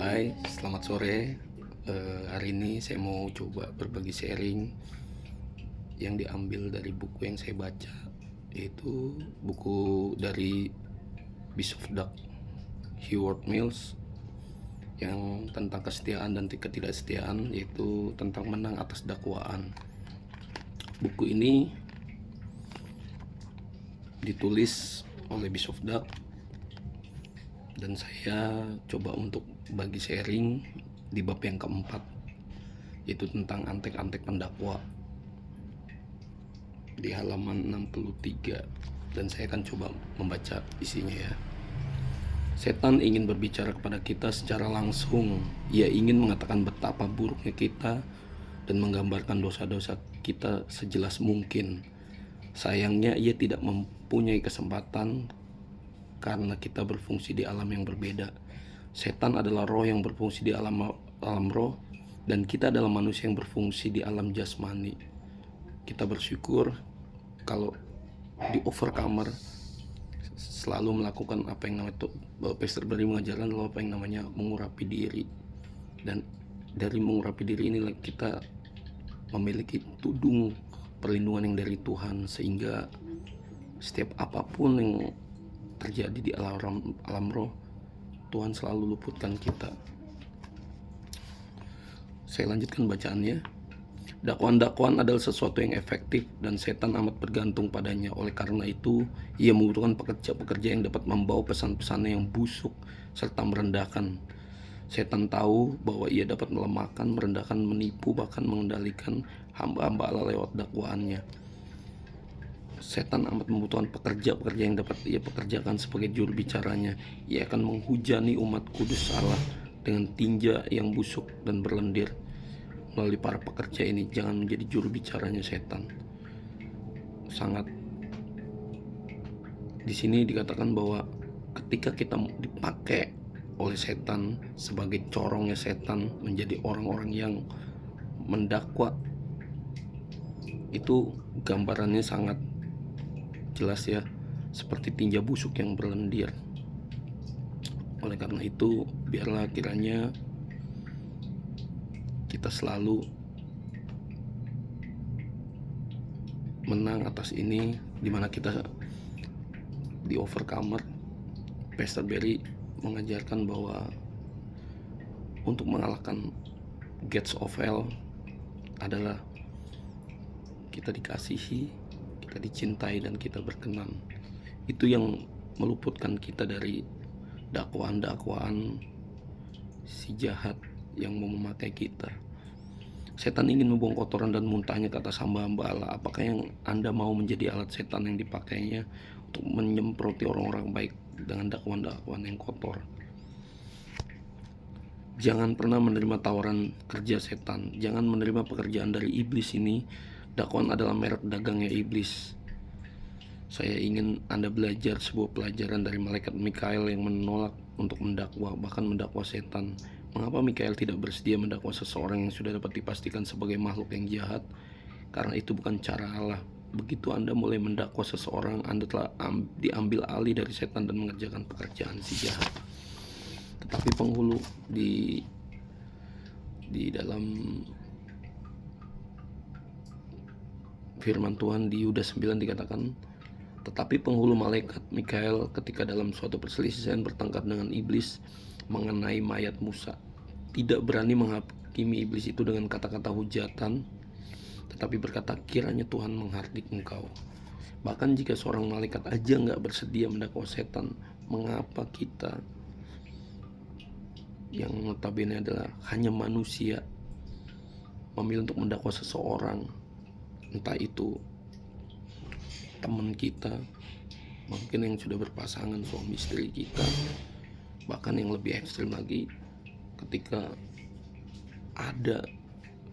Hai, selamat sore. Hari ini saya mau coba berbagi sharing yang diambil dari buku yang saya baca, yaitu buku dari Bishop Duck, Howard Mills, yang tentang kesetiaan dan ketidaksetiaan, yaitu tentang menang atas dakwaan. Buku ini ditulis oleh Bishop Duck dan saya coba untuk bagi sharing di bab yang keempat, yaitu tentang antek-antek pendakwa di halaman 63, dan saya akan coba membaca isinya ya. Setan ingin berbicara kepada kita secara langsung. Ia ingin mengatakan betapa buruknya kita dan menggambarkan dosa-dosa kita sejelas mungkin. Sayangnya ia tidak mempunyai kesempatan karena kita berfungsi di alam yang berbeda. Setan adalah roh yang berfungsi di alam roh, dan kita adalah manusia yang berfungsi di alam jasmani. Kita bersyukur kalau di Overcomer selalu melakukan apa yang namanya Pastor Barry mengajarkan adalah apa yang namanya mengurapi diri, dan dari mengurapi diri inilah kita memiliki tudung perlindungan yang dari Tuhan, sehingga setiap apapun yang terjadi di alam roh, Tuhan selalu luputkan kita. Saya lanjutkan bacaannya. Dakwaan-dakwaan adalah sesuatu yang efektif dan setan amat bergantung padanya. Oleh karena itu, ia membutuhkan pekerja-pekerja yang dapat membawa pesan-pesannya yang busuk serta merendahkan. Setan tahu bahwa ia dapat melemahkan, merendahkan, menipu, bahkan mengendalikan hamba-hamba Allah lewat dakwaannya. Setan amat membutuhkan pekerja-pekerja yang dapat ia pekerjakan sebagai juru bicaranya. Ia akan menghujani umat kudus Allah dengan tinja yang busuk dan berlendir. Melalui para pekerja ini, jangan menjadi juru bicaranya setan. Sangat di sini dikatakan bahwa ketika kita dipakai oleh setan sebagai corongnya setan menjadi orang-orang yang mendakwa, itu gambarannya sangat jelas ya, seperti tinja busuk yang berlendir. Oleh karena itu, biarlah kiranya kita selalu menang atas ini, dimana kita di Overcomer, Pastor Barry mengajarkan bahwa untuk mengalahkan gates of hell adalah kita dikasihi, kita dicintai, dan kita berkenan. Itu yang meluputkan kita dari dakwaan-dakwaan si jahat yang mau memakai kita. Setan ingin membuang kotoran dan muntahnya ke atas hamba-hamba Allah. Apakah yang Anda mau menjadi alat setan yang dipakainya untuk menyemproti orang-orang baik dengan dakwaan-dakwaan yang kotor? Jangan pernah menerima tawaran kerja setan. Jangan menerima pekerjaan dari iblis ini. Dakwaan adalah merek dagangnya iblis. Saya ingin Anda belajar sebuah pelajaran dari malaikat Mikael yang menolak untuk mendakwa, bahkan mendakwa setan. Mengapa Mikael tidak bersedia mendakwa seseorang yang sudah dapat dipastikan sebagai makhluk yang jahat? Karena itu bukan cara Allah. Begitu Anda mulai mendakwa seseorang, Anda telah diambil alih dari setan dan mengerjakan pekerjaan si jahat. Tetapi penghulu di dalam firman Tuhan di Yudas 9 dikatakan, tetapi penghulu malaikat Mikael ketika dalam suatu perselisihan bertengkar dengan iblis mengenai mayat Musa, tidak berani menghakimi iblis itu dengan kata-kata hujatan, tetapi berkata, kiranya Tuhan menghardik engkau. Bahkan jika seorang malaikat aja gak bersedia mendakwa setan, mengapa kita yang notabene adalah hanya manusia memilih untuk mendakwa seseorang, entah itu teman kita, mungkin yang sudah berpasangan, suami istri kita, bahkan yang lebih ekstrim lagi ketika ada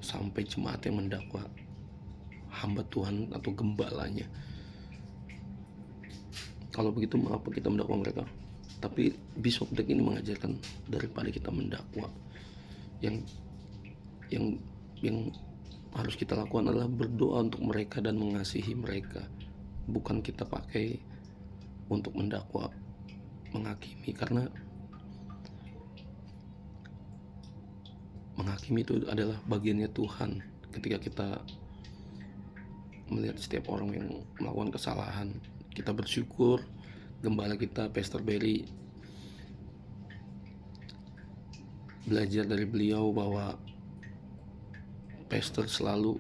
sampai jemaat yang mendakwa hamba Tuhan atau gembalanya. Kalau begitu, mengapa kita mendakwa mereka? Tapi Bishop Duck ini mengajarkan daripada kita mendakwa, yang harus kita lakukan adalah berdoa untuk mereka dan mengasihi mereka. Bukan kita pakai untuk mendakwa, menghakimi, karena menghakimi itu adalah bagiannya Tuhan. Ketika kita melihat setiap orang yang melakukan kesalahan, kita bersyukur gembala kita Pastor Berry belajar dari beliau bahwa pastor selalu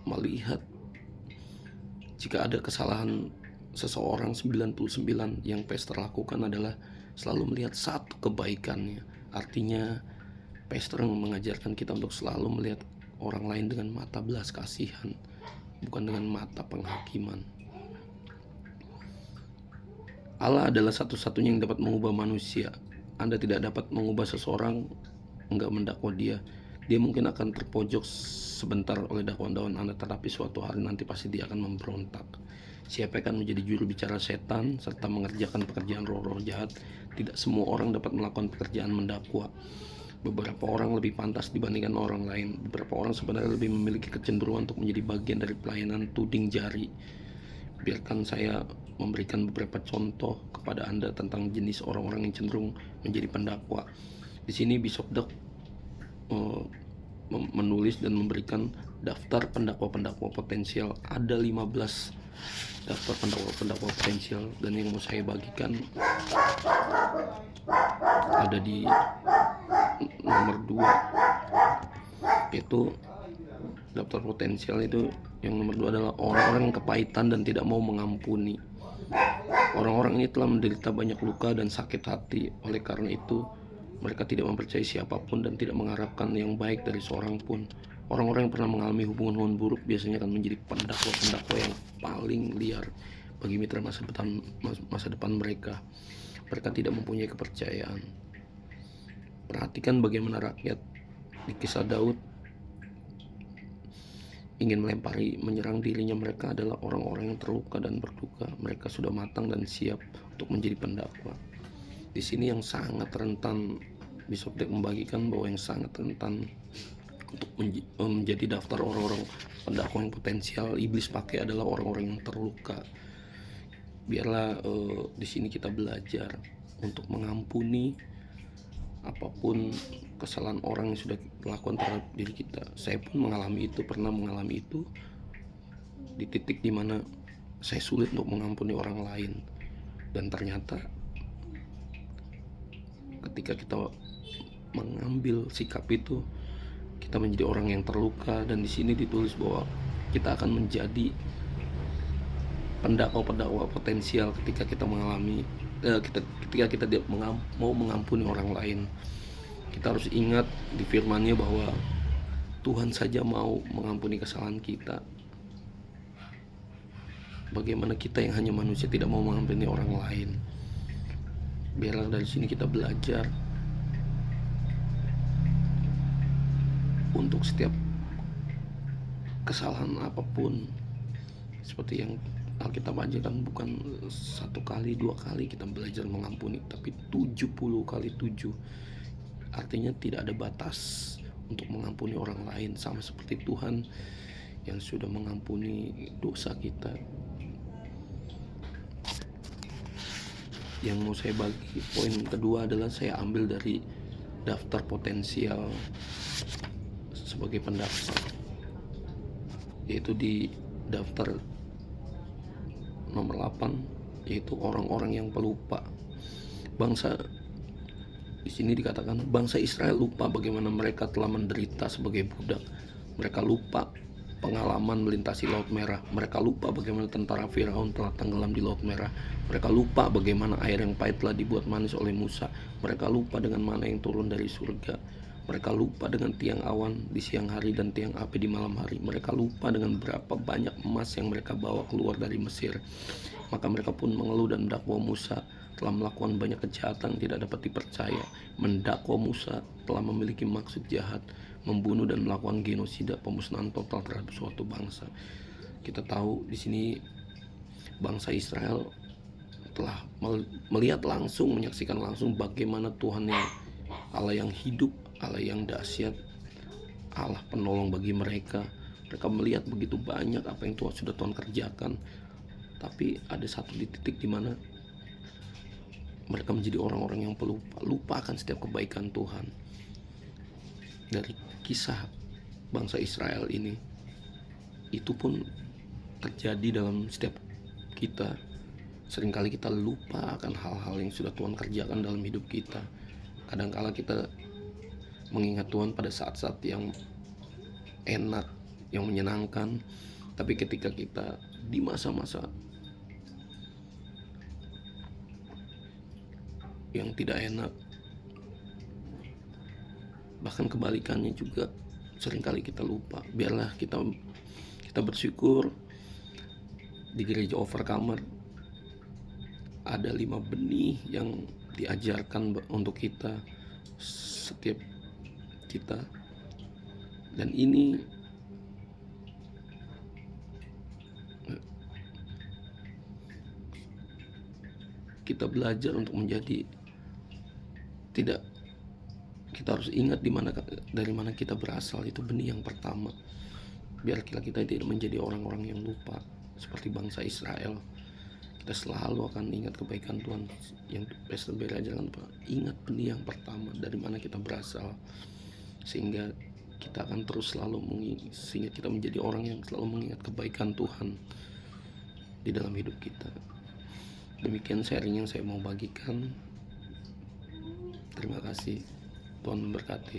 melihat jika ada kesalahan seseorang, 99 yang pastor lakukan adalah selalu melihat satu kebaikannya. Artinya pastor mengajarkan kita untuk selalu melihat orang lain dengan mata belas kasihan, bukan dengan mata penghakiman. Allah adalah satu-satunya yang dapat mengubah manusia. Anda tidak dapat mengubah seseorang, enggak mendakwa dia. Dia mungkin akan terpojok sebentar oleh dakwaan Anda, tetapi suatu hari nanti pasti dia akan memberontak. Siapa yang akan menjadi juru bicara setan serta mengerjakan pekerjaan roh-roh jahat? Tidak semua orang dapat melakukan pekerjaan mendakwa. Beberapa orang lebih pantas dibandingkan orang lain. Beberapa orang sebenarnya lebih memiliki kecenderungan untuk menjadi bagian dari pelayanan tuding jari. Biarkan saya memberikan beberapa contoh kepada Anda tentang jenis orang-orang yang cenderung menjadi pendakwa. Di sini Bishop Doug menulis dan memberikan daftar pendakwa-pendakwa potensial. Ada 15 daftar pendakwa-pendakwa potensial, dan yang mau saya bagikan ada di nomor 2, yaitu daftar potensial. Itu yang nomor 2 adalah orang-orang yang kepahitan dan tidak mau mengampuni. Orang-orang ini telah menderita banyak luka dan sakit hati. Oleh karena itu mereka tidak mempercayai siapapun dan tidak mengharapkan yang baik dari seorang pun. Orang-orang yang pernah mengalami hubungan buruk biasanya akan menjadi pendakwa-pendakwa yang paling liar bagi mitra masa depan mereka. Mereka tidak mempunyai kepercayaan. Perhatikan bagaimana rakyat di kisah Daud ingin menyerang dirinya. Mereka adalah orang-orang yang terluka dan berduka. Mereka sudah matang dan siap untuk menjadi pendakwa. Di sini yang sangat rentan, Bishop Doug membagikan bahwa yang sangat rentan untuk menjadi daftar orang-orang pendakwa yang potensial iblis pakai adalah orang-orang yang terluka. Biarlah di sini kita belajar untuk mengampuni apapun kesalahan orang yang sudah lakukan terhadap diri kita. Saya pun pernah mengalami itu di titik dimana saya sulit untuk mengampuni orang lain, dan ternyata ketika kita mengambil sikap itu, kita menjadi orang yang terluka. Dan di sini ditulis bahwa kita akan menjadi pendakwa potensial ketika kita ketika kita mau mengampuni orang lain. Kita harus ingat di firman-Nya bahwa Tuhan saja mau mengampuni kesalahan kita. Bagaimana kita yang hanya manusia tidak mau mengampuni orang lain? Biarlah dari sini kita belajar untuk setiap kesalahan apapun, seperti yang Alkitab ajarkan, bukan 1 kali 2 kali kita belajar mengampuni, tapi 70 kali 7. Artinya tidak ada batas untuk mengampuni orang lain, sama seperti Tuhan yang sudah mengampuni dosa kita. Yang mau saya bagi, poin kedua adalah saya ambil dari daftar potensial sebagai pendakwa, yaitu di daftar nomor 8, yaitu orang-orang yang pelupa. Di sini dikatakan bangsa Israel lupa bagaimana mereka telah menderita sebagai budak. Mereka lupa pengalaman melintasi Laut Merah. Mereka lupa bagaimana tentara Firaun telah tenggelam di Laut Merah. Mereka lupa bagaimana air yang pahit telah dibuat manis oleh Musa. Mereka lupa dengan mana yang turun dari surga. Mereka lupa dengan tiang awan di siang hari dan tiang api di malam hari. Mereka lupa dengan berapa banyak emas yang mereka bawa keluar dari Mesir. Maka mereka pun mengeluh dan mendakwa Musa telah melakukan banyak kejahatan tidak dapat dipercaya. Mendakwa Musa telah memiliki maksud jahat, membunuh dan melakukan genosida, pemusnahan total terhadap suatu bangsa. Kita tahu di sini bangsa Israel telah melihat langsung, menyaksikan langsung bagaimana Tuhan yang Allah yang hidup, Allah yang dahsyat, Allah penolong bagi mereka. Mereka melihat begitu banyak apa yang sudah Tuhan kerjakan. Tapi ada satu di titik di mana mereka menjadi orang-orang yang lupa akan setiap kebaikan Tuhan. dari kisah bangsa Israel ini, itu pun terjadi dalam setiap kita. Seringkali kita lupa akan hal-hal yang sudah Tuhan kerjakan dalam hidup kita. Kadangkala kita mengingat Tuhan pada saat-saat yang enak, yang menyenangkan, tapi ketika kita di masa-masa yang tidak enak, bahkan kebalikannya juga, seringkali kita lupa. Biarlah kita bersyukur. Di gereja Overcomer ada 5 benih yang diajarkan untuk kita, setiap kita, dan ini kita belajar untuk menjadi, tidak, kita harus ingat dari mana kita berasal. Itu benih yang pertama. Biar kita tidak menjadi orang-orang yang lupa seperti bangsa Israel. Kita selalu akan ingat kebaikan Tuhan. Yang Pastor Barry ajarkan, ingat benih yang pertama, dari mana kita berasal, sehingga kita akan terus selalu sehingga kita menjadi orang yang selalu mengingat kebaikan Tuhan di dalam hidup kita. Demikian sharing yang saya mau bagikan. Terima kasih. Tuhan memberkati.